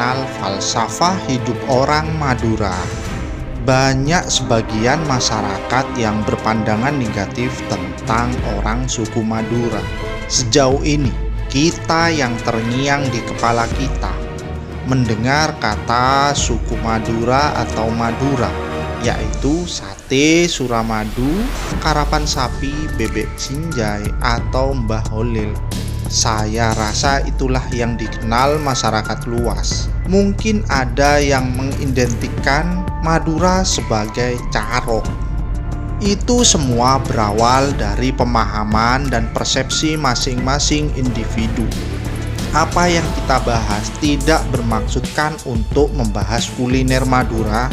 mengenal falsafah hidup orang Madura. Banyak sebagian masyarakat yang berpandangan negatif tentang orang suku Madura. Sejauh ini, kita yang terngiang di kepala kita mendengar kata suku Madura atau Madura, yaitu sate Suramadu, karapan sapi, bebek sinjai, atau Mbah Holil. Saya rasa itulah yang dikenal masyarakat luas. Mungkin ada yang mengidentikan Madura sebagai carok. Itu semua berawal dari pemahaman dan persepsi masing-masing individu. Apa yang kita bahas tidak bermaksudkan untuk membahas kuliner Madura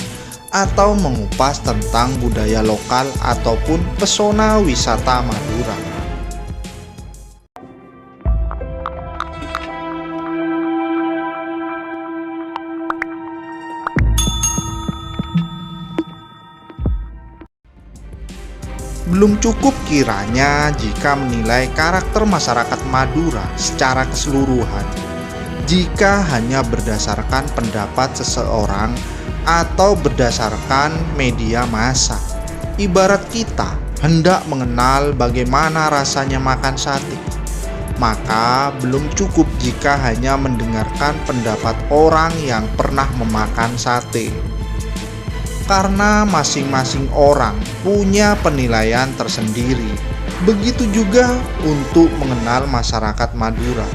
atau mengupas tentang budaya lokal ataupun pesona wisata Madura. Belum cukup kiranya jika menilai karakter masyarakat Madura secara keseluruhan jika hanya berdasarkan pendapat seseorang atau berdasarkan media massa. Ibarat kita hendak mengenal bagaimana rasanya makan sate, maka belum cukup jika hanya mendengarkan pendapat orang yang pernah memakan sate. Karena masing-masing orang punya penilaian tersendiri. Begitu juga untuk mengenal masyarakat Madura.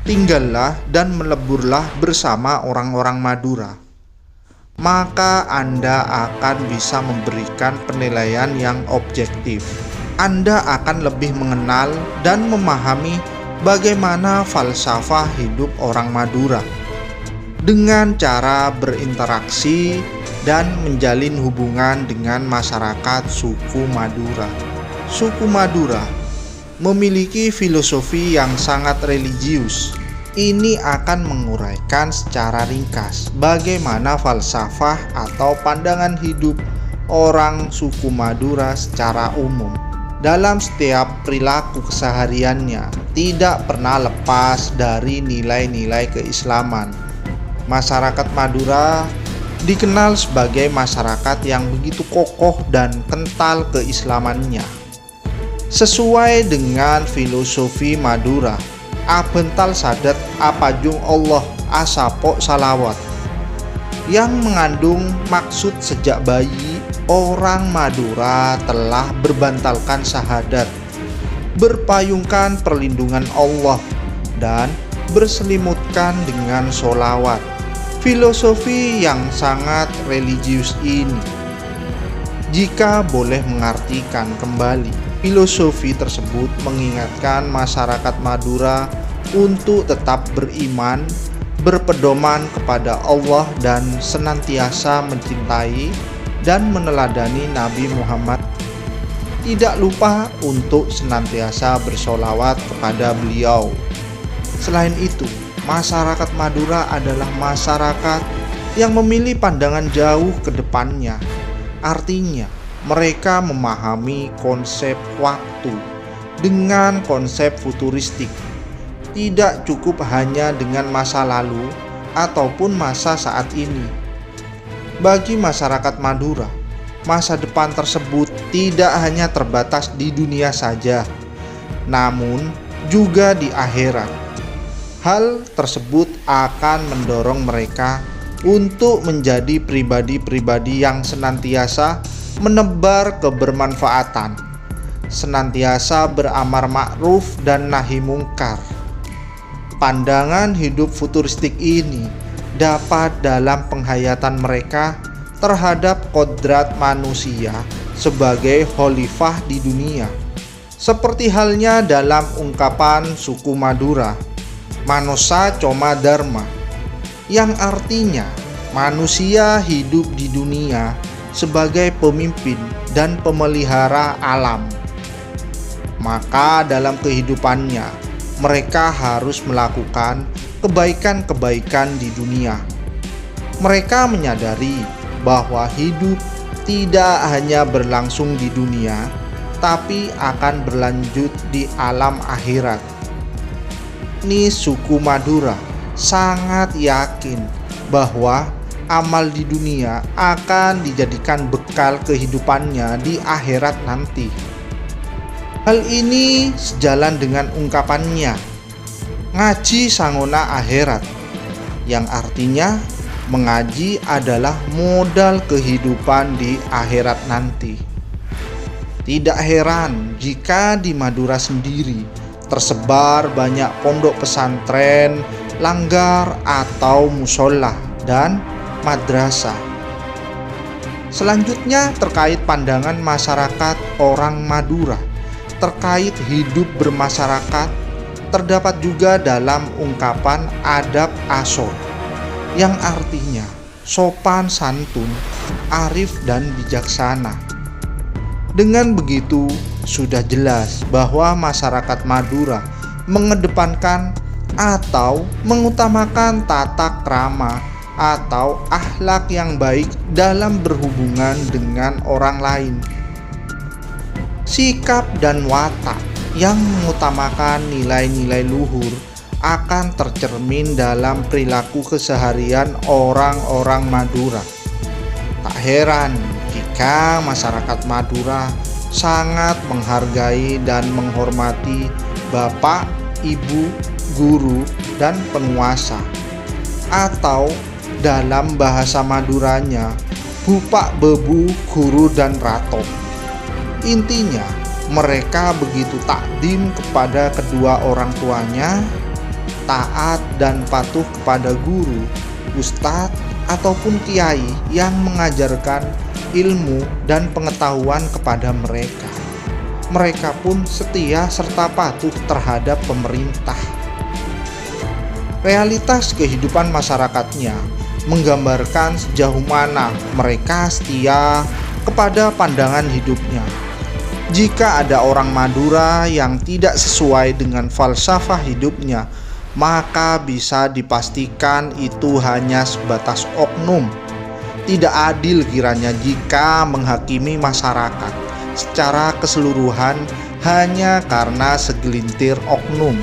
Tinggallah dan meleburlah bersama orang-orang Madura, maka Anda akan bisa memberikan penilaian yang objektif. Anda akan lebih mengenal dan memahami bagaimana falsafah hidup orang Madura dengan cara berinteraksi dan menjalin hubungan dengan masyarakat suku Madura. Suku Madura memiliki filosofi yang sangat religius. Ini akan menguraikan secara ringkas bagaimana falsafah atau pandangan hidup orang suku Madura secara umum. Dalam setiap perilaku kesehariannya tidak pernah lepas dari nilai-nilai keislaman. Masyarakat Madura dikenal sebagai masyarakat yang begitu kokoh dan kental keislamannya. Sesuai dengan filosofi Madura, abental sadat apajung Allah asapok salawat, yang mengandung maksud sejak bayi orang Madura telah berbantalkan syahadat, berpayungkan perlindungan Allah, dan berselimutkan dengan sholawat. Filosofi yang sangat religius ini, jika boleh mengartikan kembali, filosofi tersebut mengingatkan masyarakat Madura untuk tetap beriman, berpedoman kepada Allah, dan senantiasa mencintai dan meneladani Nabi Muhammad. Tidak lupa untuk senantiasa bersolawat kepada beliau. Selain itu, masyarakat Madura adalah masyarakat yang memilih pandangan jauh ke depannya. Artinya, mereka memahami konsep waktu dengan konsep futuristik. Tidak cukup hanya dengan masa lalu ataupun masa saat ini. Bagi masyarakat Madura, masa depan tersebut tidak hanya terbatas di dunia saja, namun juga di akhirat. Hal tersebut akan mendorong mereka untuk menjadi pribadi-pribadi yang senantiasa menebar kebermanfaatan, senantiasa beramar ma'ruf dan nahi mungkar. Pandangan hidup futuristik ini dapat dalam penghayatan mereka terhadap kodrat manusia sebagai khalifah di dunia. Seperti halnya dalam ungkapan suku Madura, Manosa Coma Dharma, yang artinya manusia hidup di dunia sebagai pemimpin dan pemelihara alam. Maka dalam kehidupannya mereka harus melakukan kebaikan-kebaikan di dunia. Mereka menyadari bahwa hidup tidak hanya berlangsung di dunia, tapi akan berlanjut di alam akhirat. Ini suku Madura sangat yakin bahwa amal di dunia akan dijadikan bekal kehidupannya di akhirat nanti. Hal ini sejalan dengan ungkapannya, ngaji sangona akhirat, yang artinya mengaji adalah modal kehidupan di akhirat nanti. Tidak heran jika di Madura sendiri tersebar banyak pondok pesantren, langgar atau musola dan madrasah. Selanjutnya terkait pandangan masyarakat orang Madura terkait hidup bermasyarakat, terdapat juga dalam ungkapan adab asor yang artinya sopan santun, arif dan bijaksana. Dengan begitu sudah jelas bahwa masyarakat Madura mengedepankan atau mengutamakan tata krama atau akhlak yang baik dalam berhubungan dengan orang lain. Sikap dan watak yang mengutamakan nilai-nilai luhur akan tercermin dalam perilaku keseharian orang-orang Madura. Tak heran jika masyarakat Madura sangat menghargai dan menghormati bapak, ibu, guru, dan penguasa, atau dalam bahasa Maduranya bupak, bebu, guru, dan rato. Intinya mereka begitu takdim kepada kedua orang tuanya, taat dan patuh kepada guru, ustadz, ataupun kiai yang mengajarkan ilmu dan pengetahuan kepada mereka. Mereka pun setia serta patuh terhadap pemerintah. Realitas kehidupan masyarakatnya menggambarkan sejauh mana mereka setia kepada pandangan hidupnya. Jika ada orang Madura yang tidak sesuai dengan falsafah hidupnya, maka bisa dipastikan itu hanya sebatas oknum. Tidak adil kiranya jika menghakimi masyarakat secara keseluruhan hanya karena segelintir oknum.